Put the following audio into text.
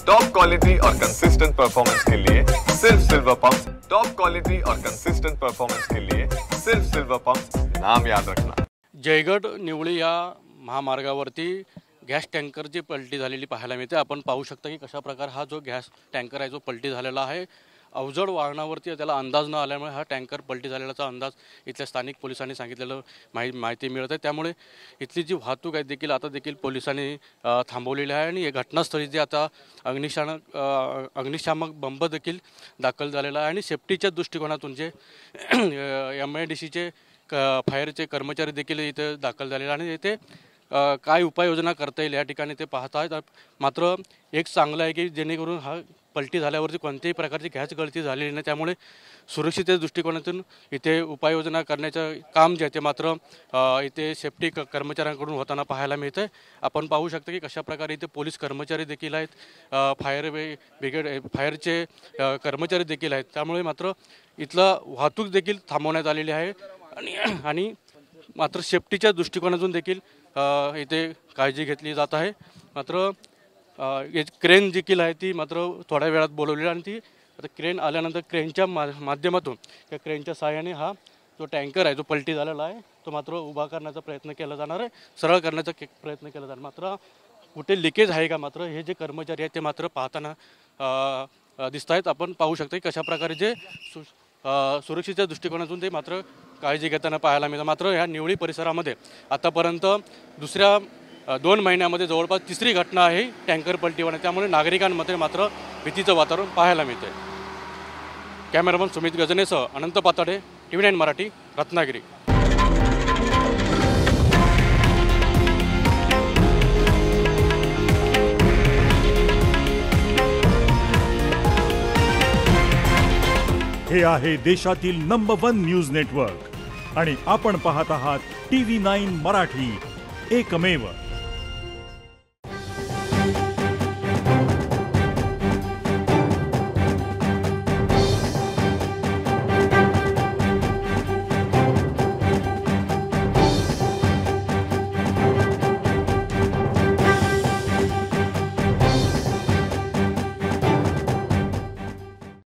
Top quality और consistent performance के लिए सिर्फ सिल्वर पंप्स। टॉप क्वालिटी और कंसिस्टेंट परफॉर्मेंस के लिए सिर्फ सिल्वर पंप्स, नाम याद रखना। जयगड निवळी या महामार्गावरती गॅस टँकरची पलटी झालेली पाहायला मिळते। आपण पाहू शकता की कशा प्रकार हा जो गॅस टँकर आहे जो पलटी झालेला आहे। अवजड वाहनावरती त्याला अंदाज न आल्यामुळे हा टँकर पलटी झालेल्याचा अंदाज इथल्या स्थानिक पोलिसांनी सांगितलेलं माहिती मिळत आहे। त्यामुळे इथली जी वाहतूक आहे देखील आता देखील पोलिसांनी थांबवलेली आहे आणि घटनास्थळी जे आता अग्निशामक बंब देखील दाखल झालेला आहे आणि सेफ्टीच्या दृष्टिकोनातून जे MIDCचे फायरचे कर्मचारी देखील इथे दाखल झालेले आणि इथे काय उपाययोजना करता येईल या ठिकाणी ते पाहत आहेत। मात्र एक चांगलं आहे की जेणेकरून हा पलटी झाल्यावरती कोणत्याही प्रकारची गॅस गळती झालेली नाही, त्यामुळे सुरक्षिततेच्या दृष्टिकोनातून इथे उपाययोजना करण्याचं काम जे आहे ते मात्र इथे सेफ्टी कर्मचाऱ्यांकडून होताना पाहायला मिळतं। आपण पाहू शकता की कशा प्रकारे इथे पोलीस कर्मचारी देखील आहेत, फायरचे कर्मचारी देखील आहेत, त्यामुळे मात्र इथला वाहतूक देखील थांबवण्यात आलेली आहे आणि मात्र सेफ्टीच्या दृष्टिकोनातून देखील इथे काळजी घेतली जात आहे। मात्र क्रेन देखील आहे ती मात्र थोड्या वेळात बोलवली आणि ती आता क्रेन आल्यानंतर क्रेनच्या माध्यमातून त्या क्रेनच्या सहाय्याने हा जो टँकर आहे जो पलटी झालेला आहे तो मात्र उभा करण्याचा प्रयत्न केला जाणार आहे, सरळ करण्याचा प्रयत्न केला जाणार। मात्र कुठे लिकेज आहे का मात्र हे जे कर्मचारी आहेत ते मात्र पाहताना दिसत आहेत। आपण पाहू शकता की कशा प्रकारे जे सुरक्षेच्या दृष्टिकोनातून ते मात्र काळजी घेताना पाहायला मिळतं। मात्र ह्या निवळी परिसरामध्ये आतापर्यंत दुसऱ्या 2 महिन्यामध्ये जवळपास तिसरी घटना आहे टँकर पलटी होणे, त्यामुळे नागरिकांमध्ये मात्र भीतीचं वातावरण पाहायला मिळते। कॅमेरामन सुमित गजनेसह अनंत पाताडे, TV9 मराठी, रत्नागिरी। हे आहे देशातील नंबर 1 न्यूज नेटवर्क आणि आपण पाहत आहात TV9 मराठी, एकमेव।